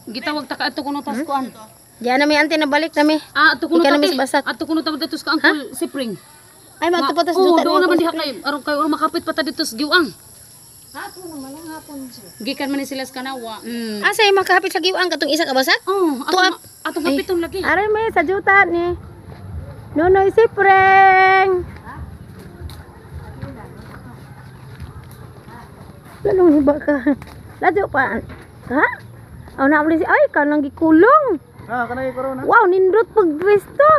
gitawag ta ka ato kuno tas kuan. Diyan na may ante na balik nami. Ato kuno Ika ta. na misbasak. Ato kuno ta dito sa Uncle Sipring. Ay magtupatas Oo, juta. doon naman diha kay aron kayo makapit pa ta dito sa giwang. Hapon naman lang hapon siya. Gikan man ni sila sa kanawa. Asa ay makahapit sa giwang katong isa ka basak? Oh, Tuap. ato mapiton lagi. Aray may sa juta ni. Nonoy Sipring. Lalong hiba ka. Ladyo pa. Ha? Aw na si ay kanang gikulong. Kanay corona. Wow, nindot pag pwesto.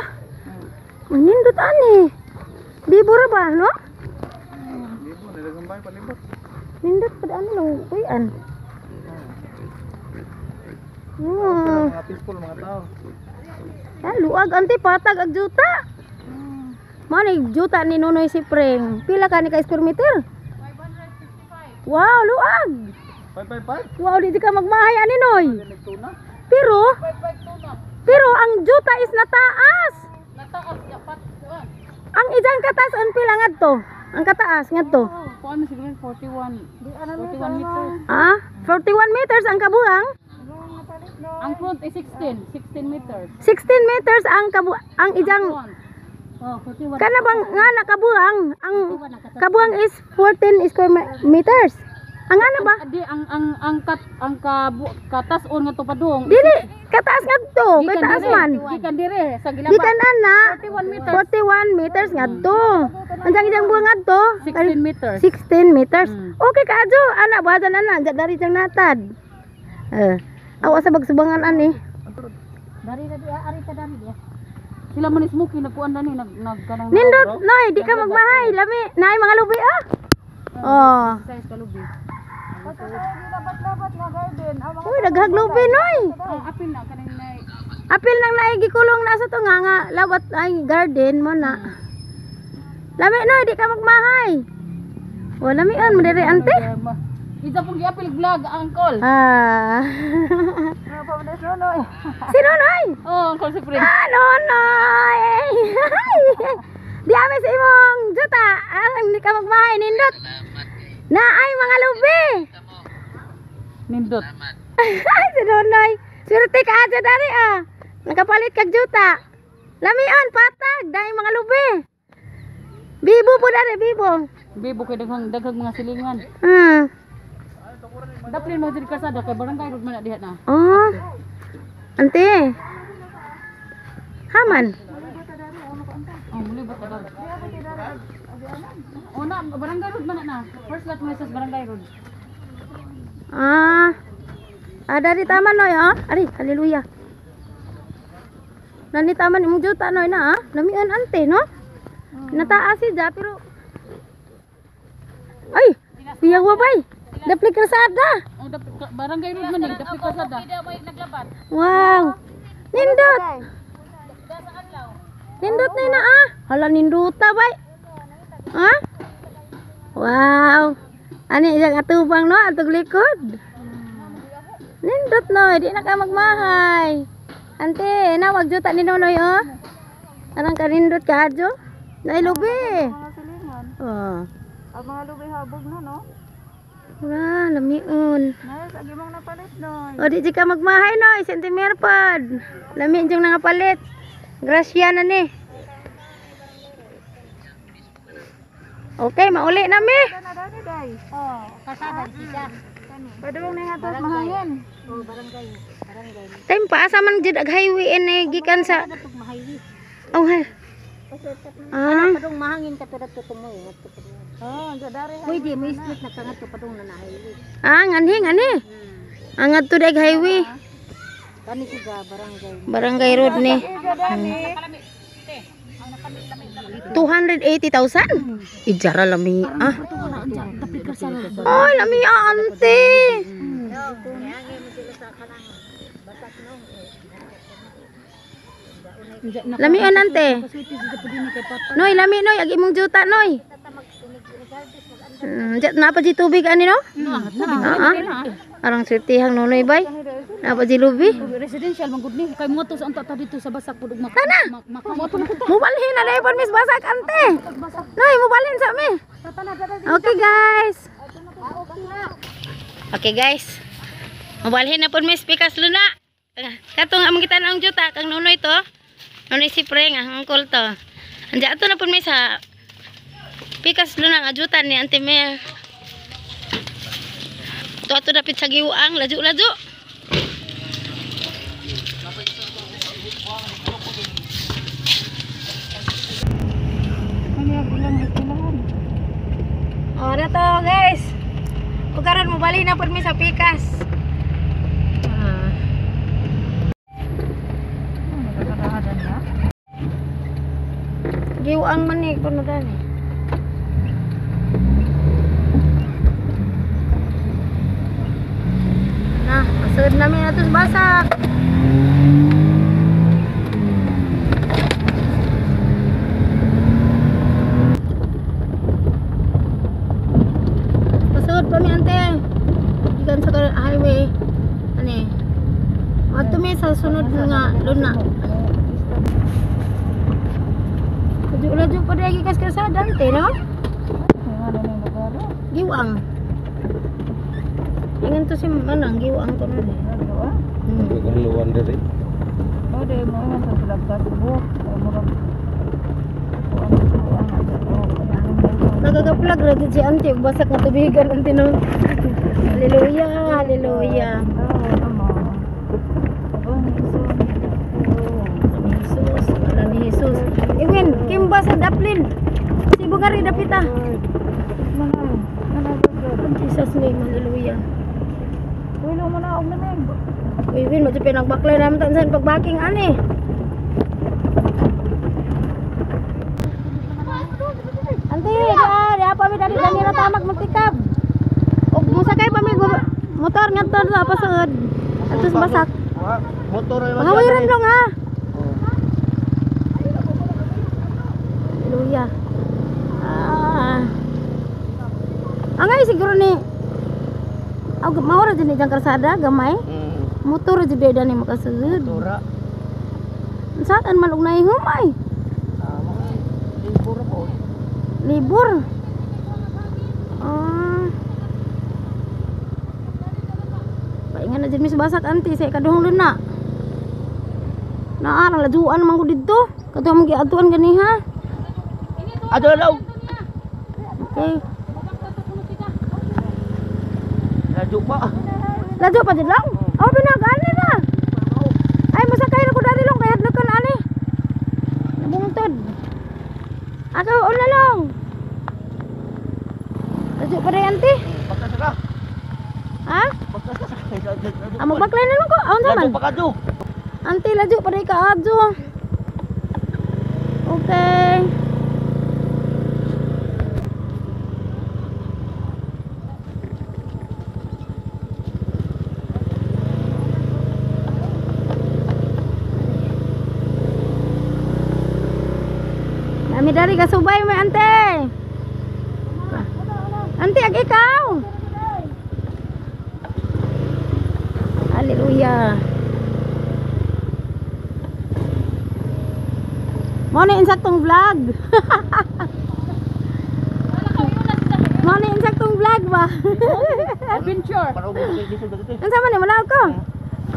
Nindot ani. Bibura ba, no? Libo, nilagambay palibot. Nindot pa ano lang, kuyan. Mga peaceful mga tao. Luag ante patag ag juta. Mani juta ni Nonoy Sipring. Pila ka ni ka square meter? 555. Wow, luag. 555. Wow, di ka magmahay ani Noy. Nagtuna. Pero ang juta is nataas. Nataas dapat. Ang ijang kataas an pila ngadto? Ang kataas ngadto. Kuan man siguro 41. 41 meters. 41 meters ang kabuang. Ang front is 16 meters. 16 meters ang ang ijang Oh, 41. kana bang nga nakabuang. Ang kabuang is 14 square meters. Ang ano ba? Di ang katas on nga to padung. Dili, kataas ngadto, kay taas man. Gikan dire sa gilabat. Gikan ana 41 meters. 41 meters ngadto. Ang ijang buang ngadto 16 meters. 16 meters. Okay ka adyo, ana badan ana, dari jang natad. Awa sa bagsubangan ani. Dari ari ta dari dia. Sila man smoky nagkuan na ni nagkanang Nindot, noy, di ka magbahay. Lami, naay mga lubi ah. Oh. size kalubi. Labat-labat nga garden. Uy, daghag lubi noy. Oh, apil na kanang nay. Apil nang naay gikulong na sa to nga lawat ay garden mo na. Lami noy, di ka magbahay. Oh, lami on mo diri ante. Isa pong giapil vlog uncle. Pamdes Nonoy. Si Nonoy. Oh, uncle si friend. Nonoy. Di ame sa imong juta. Alang di ka magbahay nindot. Na ay mga lubi. Nindot. Ay, si Nonoy. Swerte ka aja dari ah. Nakapalit kag juta. Lamian patag dahil mga lubi. Bibo po dari bibo. Bibo kay daghang mga silingan. Daplin mo diri kasada kay barangay road man diha na. Oh. Ante. Haman. Oh, muli ba ta dag? Oh, na barangay road man na. First lot mo sa barangay road. Dari taman noy ah. Ari, haleluya. Nani taman imong juta noy na ah. Lamian ante no? Nataas siya pero ay, piyag wa bay. Dapli kasada. Oh, barangay road man ni, dapli kasada. Wow. Nindot. Nindot na ah. Hala ninduta bay. Ha? Wow. Ani ijang atubang no, atug likod. Nindot noy, di na ka magmahay. Ante, nawag juta ni Nonoy oh. Arang ka nindot ka adyo. Nailubi. Mga silingan. Oh. Ang mga lubi habog na no. Wala, lamiun. Nais agi mong napalit Noy. O di ka magmahay no, sentimer pad. Lami jeng nangapalit. Grasya na ni. Okay, mauli na mi. Kana dani day. Oh, kasada siya. Pwede mong nihatos mahangin. Oh, barangay. Time pa asa man jud ag highway ni gikan sa. Oh, hay. Padung mahangin ka to tumo. Oh, dari. Pwede mo split na kangat to padung na highway. Ngani. Angat to dag highway. Kani siya barangay. Barangay road ni. Dani. 280,000? Ijara lami ah. Dapli kasada. Ay, lami ante. Lami ante. Noy, lami noy, agi mong juta noy. Napa di tubig ani no? Arang sirtihang Nonoy bay. Napa di lubi? Residential man gud ni kay mo to sa unta ta dito sa basak pud ug Tana. makamoto na Mubalhin na dai permis basak ante. Noy, mubalhin sa mi. Okay guys. Okay guys. Mabalhin na po may pikas luna. Katong among kita na ang juta kang nunoy to. Nunoy si Preng ang angkol to. Anja ato na po may sa pikas luna ang ajutan ni Auntie Mer. To ato dapit sa giwang laju-laju. Oh, na to guys. Ugaran mo bali na po mi sa pikas. Giwang man ni kuno dani. Nah, pasud namin atus basak. Pasud pa mi ante. Dikan sa highway. Ani. Ato mi sa sunod nga luna. Laju pada lagi kas kasada ante no? Giwang. Ingan to si manang giwang to na ni. Keluar dari. Oh, deh mo nga sa labas mo. Murag. Nagagaplag ra gid si ante basak nga tubigan ante no. Haleluya, haleluya. Jesus, wala ni Jesus. Iwin, kimba sa daplin. Si Bugari dapita. Jesus name, haleluya. Ulo mo na og namin. Iwin, mo pinagbakla naman tansan pagbaking ani. Ante, di apa mi dari Danira tamak magtikab. Og musakay pa mi motor ngadto sa pasud. Atus basak. Motor ay Hawiran dong ha. Haleluya. Angay siguro ni mau ra jeni jang karsada gamay. Motor ra jud ni makasud. Tura. Saan man og nay humay. Libur po. Libur. Paingan na jud mi basak anti sa kaduhang luna. Naa nang lajuan man ko didto. Kato mo giatuan gani ha. Aduh daw. Okay. Laju pa. Laju pa jud lang. Oh pinagani na. Ay masakay na ko dali long kay hadlok kan ani. Nabungtod. Ako una long. Laju pa rin anti. Bakit ka? Ha? Amo baklay na lang ko. Aun Laju naman. pa ka do. Anti laju pa rin ka adjo. Okay. Kami dari kasubay mo ante. Ante ag ikaw. Haleluya. Mo ni insaktong vlog. Mo ni insaktong vlog ba? Adventure. Unsa man ni manawag ko?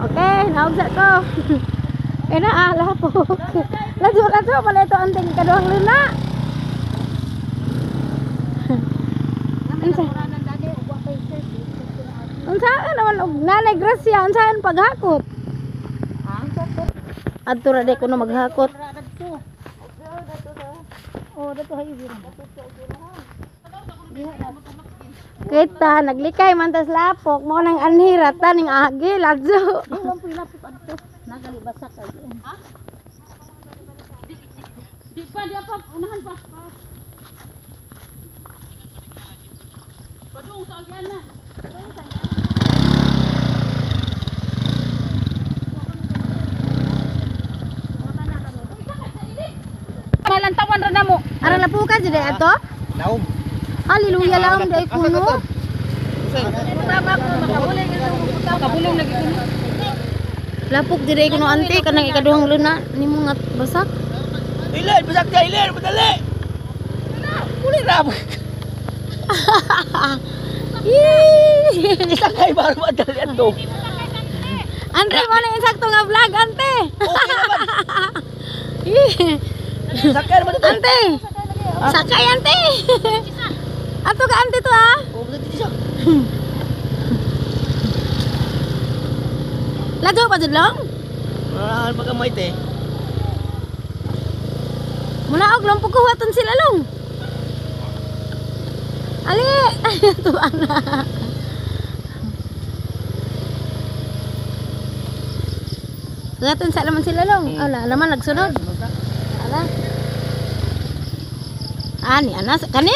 Okay, nawag sa ko. Ena lapok. Laju pala ito anting kaduhang luna. Unsaan naman og nanay Gracia, unsaan paghakot? Adto ra de kuno maghakot. Oh, dato hay kita naglikay man tas lapok mo nang anhiratan ning agi laju. Nagalibasak ay. Ha? Di pa unahan pa. Padung sa agyan na. Malantawan ra namo. Ara lapuka jud ato? Naum. Haleluya lang day kuno. Tama ko makabulong ito. Makabulong lagi kuno. Lapok dire kuno ante kanang ikaduhang luna nimo nga basak. Ilan, basak ka, ilan, madali. Muli na. Ih. Isakay baru madali ato. Ante mo na insakto nga vlog, ante. Okay naman. Sakyan mo dito. Ante. Sakay ante. Ato ka ante to ah. Oh, dito siya. Lago pa jud long. Ah, pagkamay te. Muna og long pagkuhaton sila long. Ali, to ana. Gaton sa naman sila long. Ala, naman nagsunod. Ala. Ani anas kani.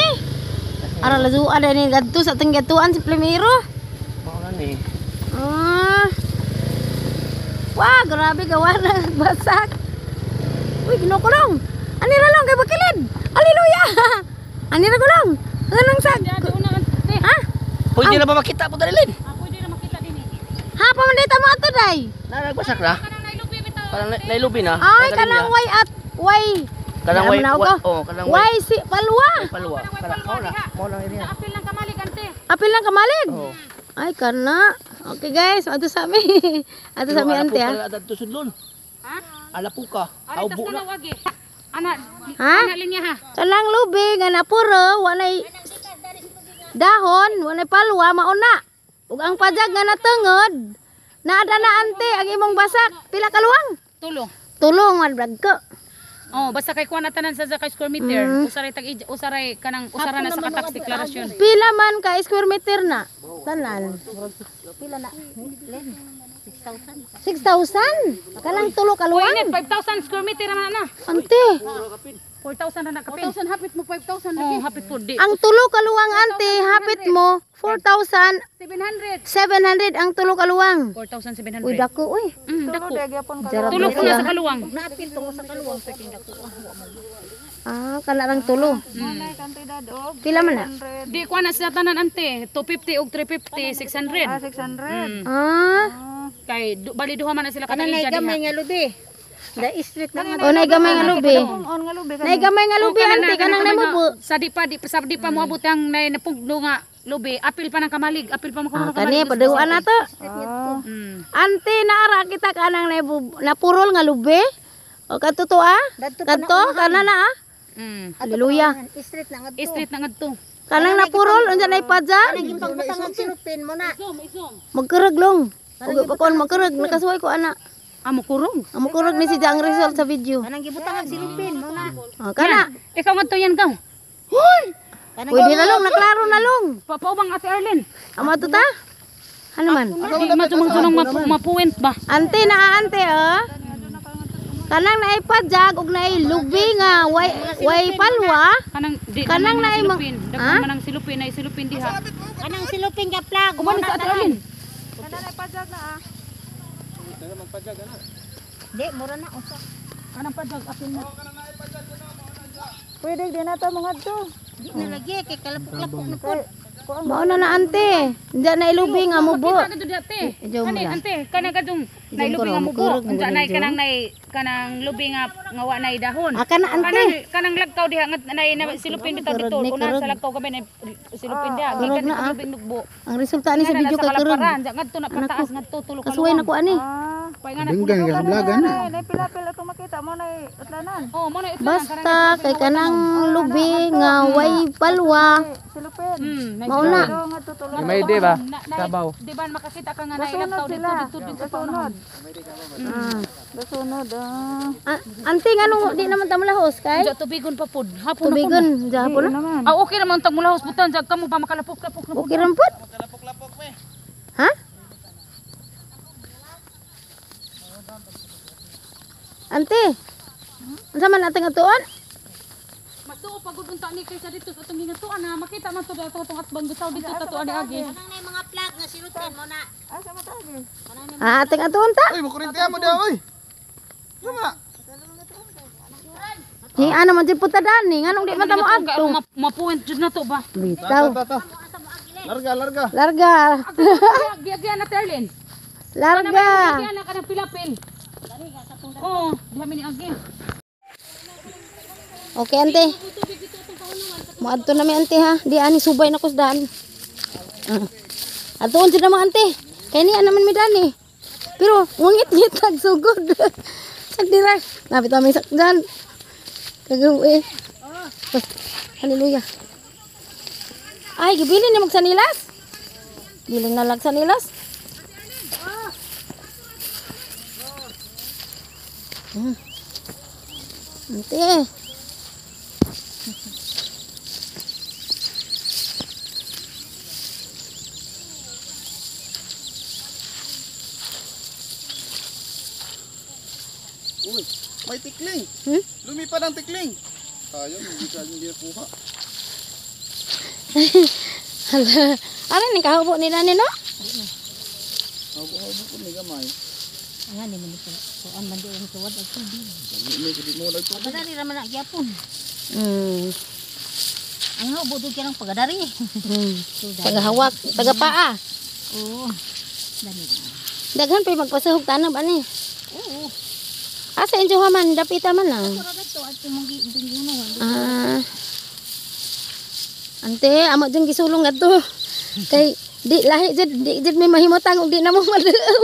Ara lazu ada ni gadto sa tenggatuan si Plemiro. Mao na ni. Ah. Wah, grabe gawa na basak. Uy, ginukulong. Ani ra long kay bakilid. Haleluya. Ani ra kulong. Anong sag? Ha? Pwede na ba makita po dalilin? Pwede na makita din eh. Ha, pamandita mo ato day. Nagbasak na. Parang nailubi na. Ay, kanang way at way. Kanang way. Oh, kanang way. Way si palwa. Palwa. Kanang kaula. Mo lang area. Apil lang kamalig ante. Apil lang kamalig. Oh. Ay, kana. Okay guys, ato sa mi. Ato sa mi ante ha. Ala to sudlon. Ha? Ala po ka. Ari tas Aubo na na. wagi. Anak, Ha? anak linya ha. Kanang lubi nga napuro, walay dahon, walay palwa, mauna. Ug ang pajag nga natungod, naada na ante ang imong basak. Pila ka luwang? Tulo. Tulong madbrag ko. Oh, basta kay kuha na tanan sa kay square meter. Usaray kanang usara na sa tax declaration. Pila man ka square meter na? Tanan. Pila na? 6,000? Kanang tulo ka Uy, luwang? net 5,000 square meter naman na. Ante, 4,000 na nakapin. 4,000 hapit mo 5,000 lagi. Oh, hapit po di. ang tulo ka luwang ante, hapit mo 4,700 700. ang tulo ka luwang. 4,700. Uy, dako uy. Dako. Jarap Tulo na ko na siya. sa kaluwang. Ah, kana lang tulo. Pila man na? Di kuha na sa tanan ante. 250 og 350, 600. 600. Ah, Kay bali duha man na sila katang ija diha. nga lubi. Da street na nga. O nay gamay nga lubi. Nay gamay nga lubi ante kanang namubo. Sa di pa moabot ang napugno nga lubi, apil pa ng kamalig, apil pa mo Ah, kamalig. kani paduan na to. Mm. Ante naara kita kanang napurol nga lubi. O katuto ah? Kadto kana na ah. Mm. Haleluya. Street na ngadto. Kanang napurol unsa nay padya? Magkaraglong. Ug pakon magkarag nakasuway ko ana. Amo kurong. Amo kurag ni si Jang result sa video. Kanang gibutang ang silupin mo na. Oh, kana. Ikaw ngadto yan gaw. Pwede na long, naklaro na long. Papaubang Ate Arlene. Amo to ta? Ano man? Di matumang mapuwent ba? Ante na ante oh. Kanang naay padyag ug naay lubi nga way palwa. Kanang na ay silupin. Ha? Daghan man ang silupin ay silupin diha. Kanang silupin ka plag. Kuman sa Ate Arlene. Di, mura na usa. Kanang padag apil na. Pwede din na to mga to. Di na lagi kay kalapok-lapok na pod. Mao na ante. Diya na ilubi nga mubo. Kita kadto ate. Kani ante, kanang kadtong nailubi nga mubo. Unsa nay kanang lubi nga wa nay dahon. Aka na ante. Kanang lagkaw diha nga nay silupin bitaw dito. Una sa lagkaw kami nay silupin diha. Gikan sa lubing nugbo. Ang resulta ni sa video kay kurog. Ngadto na pataas ngadto tulo ka. Kasuway na ko ani. Denggan ka sa vlogan na. Pila-pila ito makita mo na utlanan. Oh, mo na ito. Basta kay kanang lubi nga way palwa. Silupin. Mauna. May ide ba? Sabaw. Di ba makakita ka nga nay lagkaw dito Sunod. Ah. Sunod. Ante nganong di naman ta malahos kay? Diya tubigon pa pod. Hapon na po. Tubigon jahapon na. Ah, okay naman tag mulahos butan jag kamo pa makalapok-lapok na. Okay rampot? Ha? Ante. Unsa man ating atuon? Matuo pagud unta ni kaysa dito sa atong gingatuan ha. Makita man to dato atong atbang bitaw dito sa tuan ni agi. Ah, ating atuon ta. Uy, makurintihan mo daw, uy. Sama. Hi ano man jud puta dani nganong di man ta mo adto. Mapuwent jud na to ba. Bitaw. Larga, larga. Larga. Biagyan na Terlin. Larga. Biagyan na kanang pilapil. Oh, diha ni agi. Okay ante. Mo adto na mi ante ha. Di ani subay na ko sa daan. Atuon jud na mo ante. Kay ni naman mi dani. Pero ngungit-ngit nagsugod. Sagdira. Napit kami sakdan. Kagawi. Haleluya. Ay, gibili ni magsanilas. Biling na lang sanilas. Ante. Uy, may tikling. Lumipad ang tikling. Sayang, hindi kuha. Hala. Ano ni kahubo ni nani no? Habo-habo ko ni gamay. Nga ni man ito. Kuan man di ang tuwad ang tubig. May kadi mo lang to. Pagadari raman na gyapon. Ang habo do kirang pagadari. Tagahawak, tagapaa. Oo. Dani. Daghan pa magpasahog tanam ani. Oo. Asa injo man dapita man lang. Pura dito at mong ginguno. Ante, amo jeng gisulong adto. Kay di lahi jud may mahimutang ug di na mo madaaw.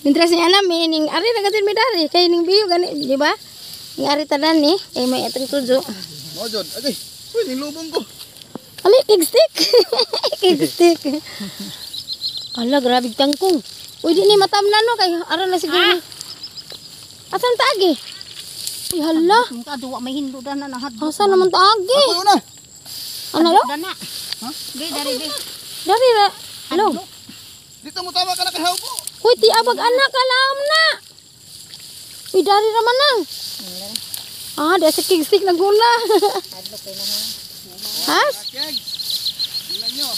Mintras niya namin ning ari na gadin mi dari kay ning biyo gani, di ba? Ning ari tanan ni kay may atong tujo. Mo jud, agay. Uy, nilubong ko. Ali kig stick. Kig stick. Ala grabe tangkong. Uy di ni matamnan no kay ara na siguro. Asan taagi? Uy hala. Ang kaduwa may hindo na nahat. Asa naman taagi? Ako na. Ano lo? Dana. Ha? Di dari di. Dari ra. Lo. Dito mo tama ka na kay hawbo. Uy ti abag anak kalam na. Uy dari raman nang. Ah, da sa kig stick na gula. Ha? Keg. Tingnan nyo.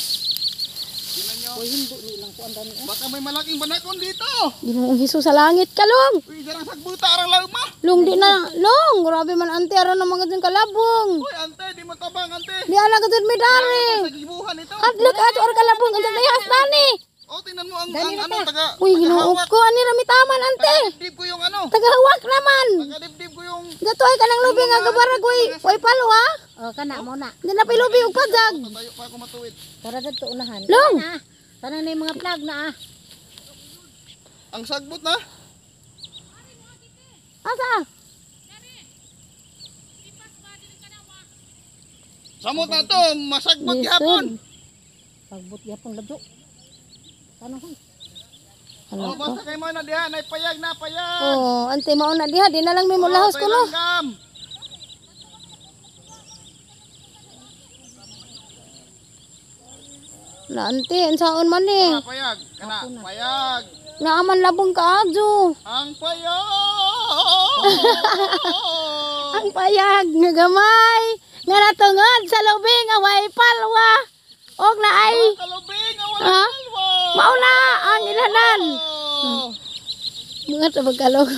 Tingnan nyo. Uy, hindi nilang kuan dani. Baka may malaking banakon dito. Ginoong Hesus sa langit ka long. Uy, jarang sagbuta arang lauma. Long di na long. Grabe man ante ara na mga dun kalabong. Uy, ante, di mo tabang ante. Di ana gud mi dari. Sa gibuhan ito. Kadlok ato or kalabong ante dayas nani. Oh, tingnan mo ang ano taga. Uy Ginoo ko ani ra mi taman ante. Dibdib ko yung ano. Tagahawak naman. Taga-dibdib ko yung. Gato ay kanang lubi nga gabarag way palo ha. Oh, kana mo na. Di na pilubi og pajag. Tayo pa ako matuwid. Para dito unahan. Long. Tanan na yung mga plug na Ang sagbot na. Asa? Samot na to, masagbot gihapon. Pagbut yapon ladyo. Tanong ko. Oh, basta kay mo na diha, nay payag na payag. Oh, ante mao na diha, di na lang may mulahos ko no. Langgam. Na ante, unsaon man ni? Payag, kana payag. Naaman labong kaadyo. Ang payag. Ang payag nga gamay. Nga natungod sa lubi nga way palwa. Og na ay Kalubing, wala ha? kalwa. Mao na ang ilanan. Mga tabagkalog.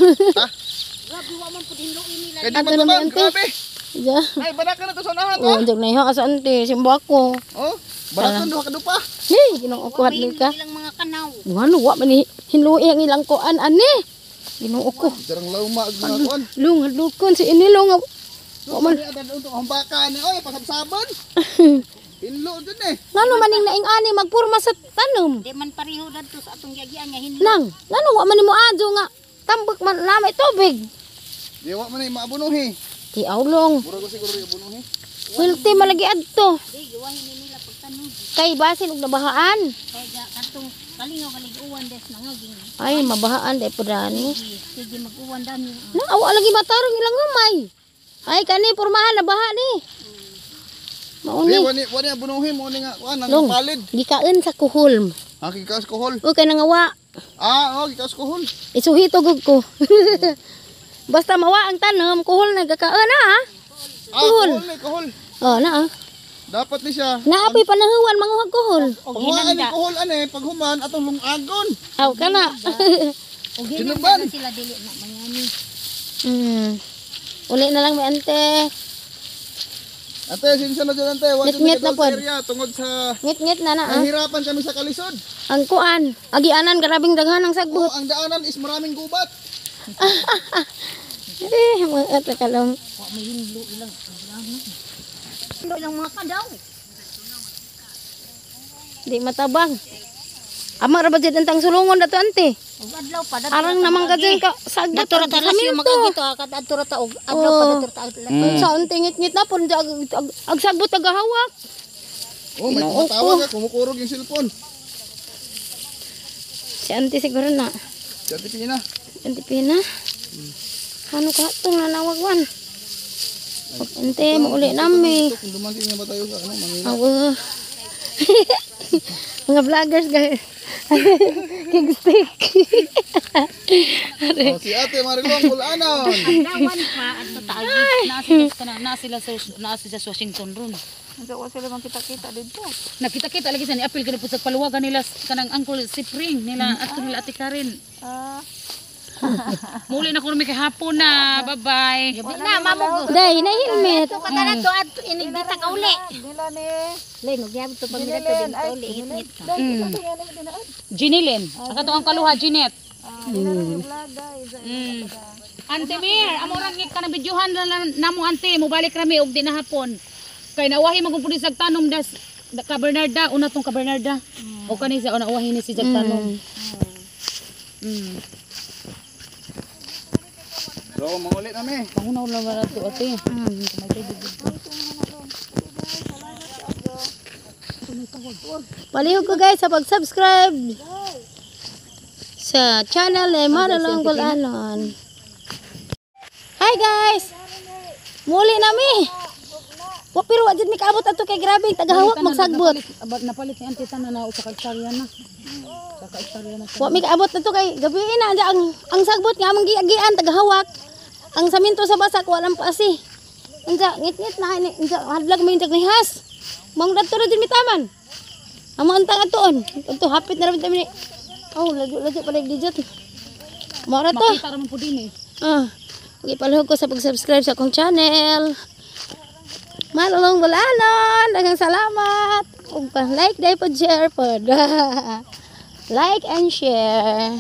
Kaya di Ato man na may tabang, ante. grabe. Ja. Ay, banak ka na to sa unahan, Oh, oh. jog na iha asa ante, simba ko. Oh, banak ka kadupa. Hey, ginoo ko hadli ka. ilang mga kanaw. Ngano wa man ni hinlui ang ilang kuan ani. Ginoo ko. Jarang lauma ang mga kuan. Lung hadlukon si inilong. Wa man. Ada untuk ang baka ni, oy, pasabsaban. Pinlo dun eh. Ngano maning naing ani magpurma sa tanom. Di man pareho dadto sa atong yagian nga hinlo. Nang, ngano wa man nimo adyo nga tambak man lamay tubig. Di wa man ay maabunuhi. Ti aulong. Mura ko siguro iabunuhi. Wilti malagi adto. Di giwahin ni nila pagtanong. Kay basin og nabahaan. Kaya katong kalingaw kalig-uwan des nangaging. Ay, mabahaan dai podani. Sige mag-uwan dami. Nang awa lagi matarong ilang gamay. Ay kani pormahan na baha ni. Di Mauni. wani abunuhi mo ni nga kuan ang Long. palid. Gikaon sa kuhol. Ang kikas kohol. O kay nangawa. Ah, oh, kikas kohol. Isuhito gug ko. Basta mawa ang tanom, kuhol na gakaon na ha. Ah, Kohol. kohol ni kohol. Oh, na. Dapat ni siya. Naapoy panahuan manguhag kuhol. Paghumaan ni kohol ane, paghuman atong lungagon. Aw kana. Og Sinuban. hinanda sila dili na mangani. Uli na lang may ante. Ate, sinsa na dyan ante. Ngit-ngit na pod. Tungod sa Ngit-ngit na na ah. nahirapan kami sa kalisod. Ang kuan, agianan grabing daghan ang Oh, sagbot. ang daanan is maraming gubat. Mga takalong. Wa may hinlo ilang. Hinlo ilang mga kadaw. Di matabang. Ama ra ba jud antang sulungon dato ante. Ug adlaw pa Arang naman ka dyan ka sagot. Datura ta lasyo magagito kad adtura ta og adlaw pa datura ta. Sa ante ngit-ngit na pun ag sagbot tagahawak. Oh, may tumatawag ka, kumukurog yung cellphone. Si ante siguro na. Dati pina. Ante pina. Ano ka itong nanawagwan? Ante, mauli nami. Kung dumating na ba tayo sa Manila? Awa. Mga vloggers guys. Kingstick. Oh, si Ate Marilong Kulanon. Dawan pa adto ta na sila sa Washington ron. Hindi ko sila makita-kita dito. Nakita-kita lagi sa ni apil kini pusag paluwagan nila kanang Uncle Sipring nila at nila Ate Karen. Muli na ko kay hapon na. Bye-bye. Na, mamog. Day, na helmet. Katana to at inigdita ka uli. Dila ni... Lay magyab to pamira to din to uli hit ka. Jinilin. Ang katong ang kaluha, Jinet. Mm. Ante Mir, amo ra ngik ka na videohan namo ante, mo balik rami og di na hapon. Kay nawahi magpudi sag tanom das ka Bernarda, una tong ka Bernarda. O kani sa una wahi ni si jag tanom. So, mangulit nami. Pangunaw lang ba to ate? Palihog ko guys sa pag-subscribe sa channel ni Marilong Kulanon. Hi guys! Muli nami! Wa pero wa jud mi kaabot ato kay grabe tagahawak magsagbot. Napalit si ante tanan na sa kalsarya na. Sa kalsarya na. Wa mi kaabot ato kay gabi na ang sagbot nga among giagian tagahawak. Ang saminto sa basak walang pasi. Unsa ngit-ngit na ni unsa hadlag mi injak nihas. Mong dadto ra jud mi taman. Amo antang atoon. Ito hapit na ra mi. Oh, lagi pala digit. Mo ra to. Makita ra man pud din eh. Ipalihog ko sa pag-subscribe sa akong channel. Marilong Kulanon, daghang salamat. Ug pa like, dai pod share pod. Like and share.